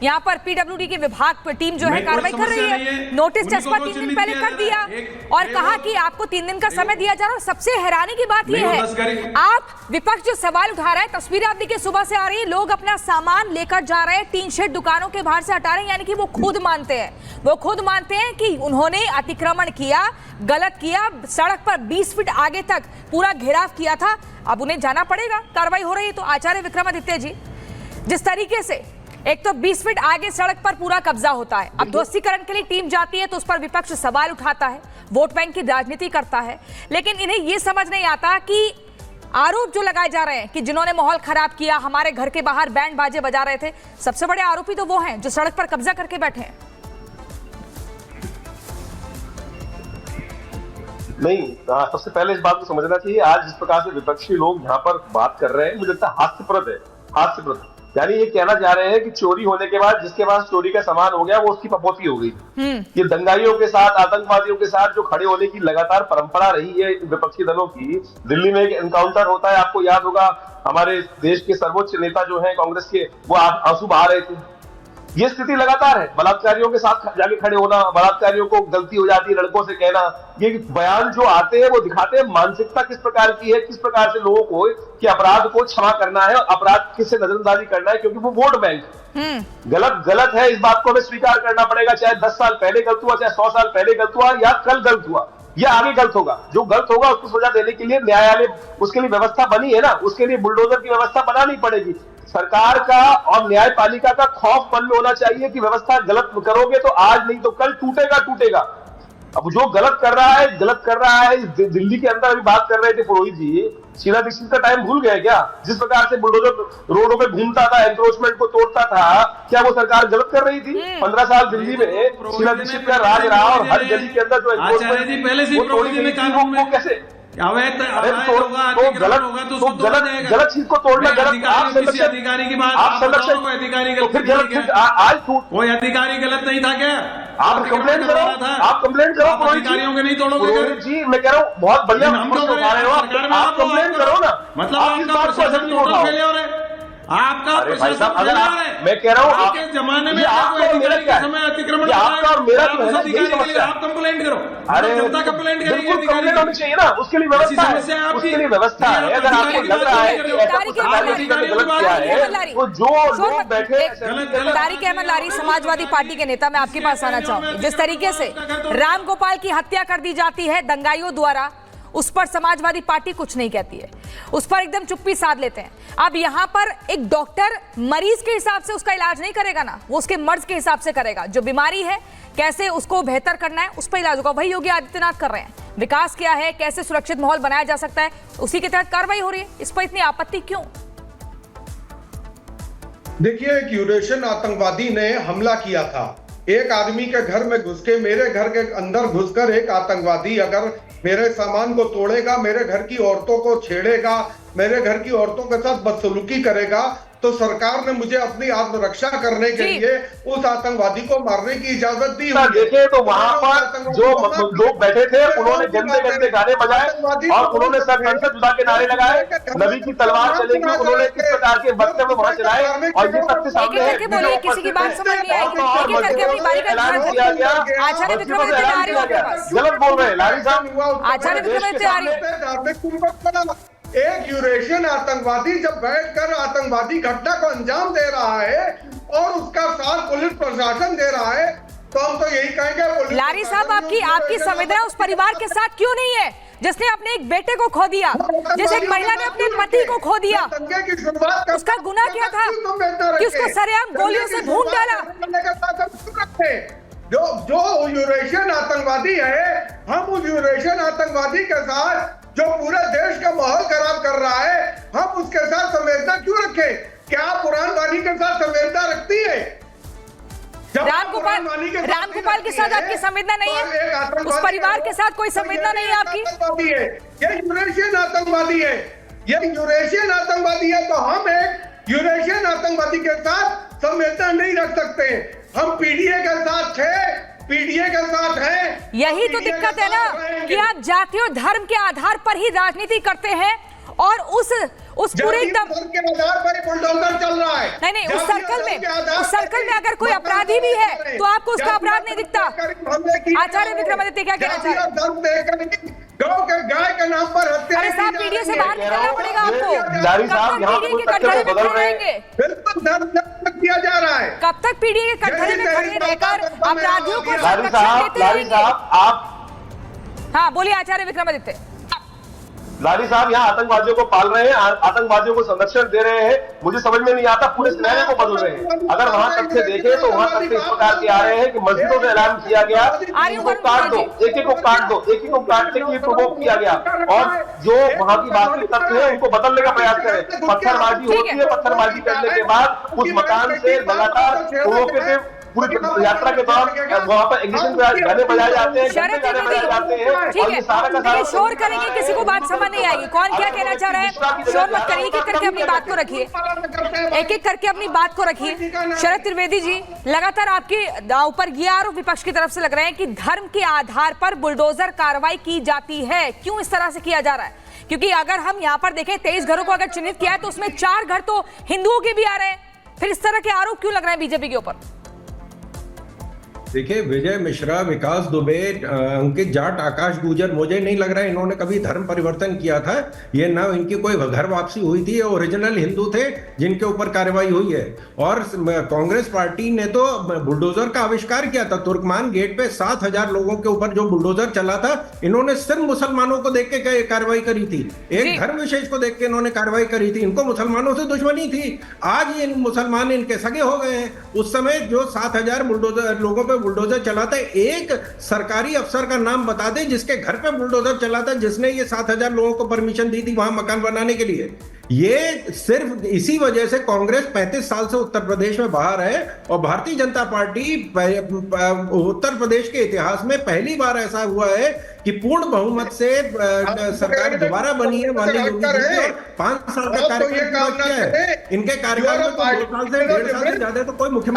यहाँ पर पीडब्ल्यूडी के विभाग पर टीम जो है कार्रवाई कर रही है। नोटिस चस्पा 3 दिन पहले कर दिया और कहा कि आपको 3 दिन का समय दिया जा रहा है। सबसे हैरानी की बात यह है, आप विपक्ष जो सवाल उठा रहा है, तस्वीरें आप देखिए सुबह से आ रही है, लोग अपना सामान लेकर जा रहे हैं, टीन शेड दुकानों के बाहर से हटा रहे हैं, यानी कि वो खुद मानते हैं, वो खुद मानते हैं कि उन्होंने अतिक्रमण किया, गलत किया, सड़क पर 20 फीट आगे तक पूरा घेराव किया था। अब उन्हें जाना पड़ेगा, कार्रवाई हो रही है। तो आचार्य विक्रमादित्य जी, जिस तरीके से एक तो 20 फीट आगे सड़क पर पूरा कब्जा होता है, अब ध्वस्तीकरण के लिए टीम जाती है तो उस पर विपक्ष सवाल उठाता है, वोट बैंक की राजनीति करता है, लेकिन इन्हें यह समझ नहीं आता कि आरोप जो लगाए जा रहे हैं कि जिन्होंने माहौल खराब किया, हमारे घर के बाहर बैंड बाजे बजा रहे थे, सबसे बड़े आरोपी तो वो हैं जो सड़क पर कब्जा करके बैठे हैं। नहीं, सबसे पहले इस बात को समझना चाहिए, आज जिस प्रकार से विपक्षी लोग यहाँ पर बात कर रहे हैं, मुझे लगता है हास्यप्रद है, हास्यप्रद। यानी ये कहना चाह रहे हैं कि चोरी होने के बाद जिसके पास चोरी का सामान हो गया वो उसकी पपोती हो गई। ये दंगाइयों के साथ, आतंकवादियों के साथ जो खड़े होने की लगातार परंपरा रही है विपक्षी दलों की। दिल्ली में एक एनकाउंटर होता है, आपको याद होगा, हमारे देश के सर्वोच्च नेता जो है कांग्रेस के, वो आंसू बहा रहे थे। ये स्थिति लगातार है, बलात्कारियों के साथ जाके खड़े होना, बलात्कारियों को गलती हो जाती है लड़कों से कहना, ये बयान जो आते हैं वो दिखाते हैं मानसिकता किस प्रकार की है, किस प्रकार से लोगों को कि अपराध को क्षमा करना है, अपराध किससे नजरअंदाजी करना है, क्योंकि वो वोट बैंक गलत है। इस बात को हमें स्वीकार करना पड़ेगा, चाहे 10 साल पहले गलत हुआ, चाहे 100 साल पहले गलत हुआ, या कल गलत हुआ, या आगे गलत होगा। जो गलत होगा उसको सजा देने के लिए न्यायालय, उसके लिए व्यवस्था बनी है ना, उसके लिए बुलडोजर की व्यवस्था बनानी पड़ेगी। सरकार का और न्यायपालिका का खौफ मन में होना चाहिए कि व्यवस्था गलत करोगे तो आज नहीं तो कल टूटेगा। अब जो गलत कर रहा है। दिल्ली के अंदर अभी बात कर रहे थे पुरोहित जी, शीला दीक्षित का टाइम भूल गए क्या? जिस प्रकार से बुलडोजर रोडों पे घूमता था, एनक्रोचमेंट को तोड़ता था, क्या वो सरकार गलत कर रही थी? 15 साल दिल्ली में शीला दीक्षित का राज रहा और हर गली के अंदर जो एनक्रोचमेंट वो कैसे गलत चीज को तोड़ना, गलत अधिकारी की बात, आप संरक्षण अधिकारी आज कोई अधिकारी गलत नहीं था क्या? आप कंप्लेंट करो अधिकारियों के नहीं तोड़ोगे जी। मैं कह रहा हूँ बहुत बढ़िया प्रश्न उठा रहे हो आप कंप्लेंट करो ना, मतलब आपका प्रशासन टोटल फेलियर है, आपका प्रशासन फेलियर है। मैं कह रहा हूँ आपके जमाने में अधिकारी के समय अतिक्रमण आप कंप्लेंट करो, जनता कंप्लेंट करेगी, कंप्लेंट होनी चाहिए ना, उसके लिए व्यवस्था है, उसके लिए व्यवस्था है। अगर आपको लग रहा है कि ऐसा कुछ गलत किया है तो जो लोग बैठे। तारिक अहमद लारी, समाजवादी पार्टी के नेता, मैं आपके पास आना चाहूंगी। जिस तरीके से राम गोपाल की हत्या कर दी जाती है दंगाइयों द्वारा, उस पर समाजवादी पार्टी कुछ नहीं कहती है, उस पर एकदम चुप्पी साध लेते हैं। अब यहाँ पर एक डॉक्टर मरीज के हिसाब से उसका इलाज नहीं करेगा ना, वो उसके मर्ज के हिसाब से करेगा। जो बीमारी है कैसे उसको बेहतर करना है उस पर इलाज होगा, वही योगी आदित्यनाथ कर रहे हैं। विकास क्या है, कैसे सुरक्षित माहौल बनाया जा सकता है, उसी के तहत कार्रवाई हो रही है। इस पर इतनी आपत्ति क्यों? देखिए, एक यूरेशियन आतंकवादी ने हमला किया था, एक आदमी के घर में घुस के, मेरे घर के अंदर घुसकर एक आतंकवादी अगर मेरे सामान को तोड़ेगा, मेरे घर की औरतों को छेड़ेगा, मेरे घर की औरतों के साथ बदसलूकी करेगा, तो सरकार ने मुझे अपनी आत्मरक्षा करने के लिए उस आतंकवादी को मारने की इजाजत दी। देखे तो वहां पर जो लोग बैठे थे उन्होंने गंदे गाने बजाए और उन्होंने संसद जुदा के नारे लगाए, नबी की तलवार चलेगी, उन्होंने किस प्रकार के वक्तव्य वहां चलाए और ये तथ्य सामने है। किसी की बात समझ नहीं आई, गलत बोल रहे हैं लारी साहब। आचार्य विक्रमादित्य, एक यूरेशियन आतंकवादी जब बैठकर आतंकवादी घटना को अंजाम दे रहा है और उसका साथ पुलिस प्रशासन दे रहा है, तो हम तो यही कहेंगे। लारी साहब, आपकी संवेदना उस परिवार के साथ क्यों नहीं है जिसने अपने एक बेटे को खो दिया, जैसे एक महिला ने अपने पति को खो दिया? उसका गुनाह क्या था कि उसको सरेआम गोलियों से भून डाला? जो यूरेशियन आतंकवादी है, हम उस यूरेशियन आतंकवादी के साथ जो पूरे देश का माहौल खराब कर रहा है, हम उसके साथ संवेदना क्यों रखें? क्या पुरान वाणी के साथ संवेदना रखती है? राम गोपाल के साथ आपकी संवेदना नहीं है? उस परिवार के साथ कोई संवेदना नहीं है आपकी? ये यूरेशियन आतंकवादी है, ये यूरेशियन आतंकवादी है, तो हम एक यूरेशियन आतंकवादी के साथ संवेदना नहीं रख सकते। हम पीडीए के साथ थे, पीडीए के साथ है। यही तो दिक्कत है ना कि आप जाति और धर्म के आधार पर ही राजनीति करते हैं और उस पूरे एकदम के आधार पर बुलडोजर चल रहा है। नहीं, उस सर्कल में अगर कोई अपराधी भी है तो आपको उसका अपराध नहीं दिखता। आचार्य विक्रमादित्य क्या कहना चाह रहे हैं? गाँव के गाय के नाम पर हत्या। अरे साहब, पीडीए से बाहर निकलना पड़ेगा आपको। लारी साहब यहाँ पीडीए के कटघरे में खड़े रहेंगे? बिल्कुल दर्द किया जा रहा है। कब तक पीडीए के कटघरे में खड़े रहकर अपराधियों को लारी साहब आप हाँ बोलिए आचार्य विक्रमादित्य। लारी साहब यहाँ आतंकवादियों को पाल रहे हैं, आतंकवादियों को संरक्षण दे रहे हैं। मुझे समझ में नहीं आता, पूरे सिनेरियो को बदल रहे हैं। अगर वहां तक से देखें तो वहां तक से इस प्रकार के आ रहे हैं कि मस्जिदों से ऐलान किया गया, इनको काट दो, एक एक को काट दो, एक एक को काटने के लिए प्रोवोक किया गया। और जो वहां की वास्तविक तथ्य है उनको बदलने का प्रयास करें। पत्थरबाजी होती है, पत्थरबाजी करने के बाद उस मकान से लगातार प्रोवोकेटिव पूरी यात्रा के दौरान वहां पर एग्जिबिशन गाने बजाए जाते हैं, शरद गाने बजाए जाते हैं। और ये सारा का सारा शोर करेंगे, किसी को बात समझ नहीं आएगी। कौन क्या कहना चाह रहा है? शोर मत करिए, एक एक करके अपनी बात को रखिए, एक एक करके अपनी बात को रखिए। शरद त्रिवेदी जी, लगातार आपके ऊपर ये आरोप विपक्ष की तरफ से लग रहे हैं कि धर्म के आधार पर बुलडोजर कार्रवाई की जाती है। क्यों इस तरह से किया जा रहा है? क्योंकि अगर हम यहाँ पर देखें 23 घरों को अगर चिन्हित किया है तो उसमें 4 घर तो हिंदुओं के भी आ रहे हैं। फिर इस तरह के आरोप क्यों लग रहे हैं बीजेपी के ऊपर? देखिए, विजय मिश्रा, विकास दुबे, अंकित जाट, आकाश गुजर, मुझे नहीं लग रहा है इन्होंने कभी धर्म परिवर्तन किया था। ये ना इनकी कोई घर वापसी हुई थी, ओरिजिनल हिंदू थे जिनके ऊपर कार्रवाई हुई है। और कांग्रेस पार्टी ने तो बुलडोजर का आविष्कार किया था। तुर्कमान गेट पे 7,000 लोगों के ऊपर जो बुलडोजर चला था, इन्होंने सिर्फ मुसलमानों को देख के कार्रवाई करी थी। एक धर्म विशेष को देख के इन्होंने कार्रवाई करी थी। इनको मुसलमानों से दुश्मनी थी। आज ये मुसलमान इनके सगे हो गए हैं। उस समय जो 7,000 बुलडोजर लोगों पे बुलडोजर चलाता है, एक सरकारी अफसर का नाम बता दे जिसके घर पे बुलडोजर चला था, जिसने ये 7,000 लोगों को परमिशन दी थी वहां मकान बनाने के लिए। ये सिर्फ इसी वजह से कांग्रेस 35 साल से उत्तर प्रदेश में बाहर है। और भारतीय जनता पार्टी उत्तर प्रदेश के इतिहास में पहली बार ऐसा हुआ है कि पूर्ण बहुमत से सरकार दोबारा बनी है वाली योगी जी और 5 साल का कार्यकाल किया है। इनके कार्यकाल में तो 2 साल से 1.5 साल से ज्यादा तो कोई मुख्यमंत्री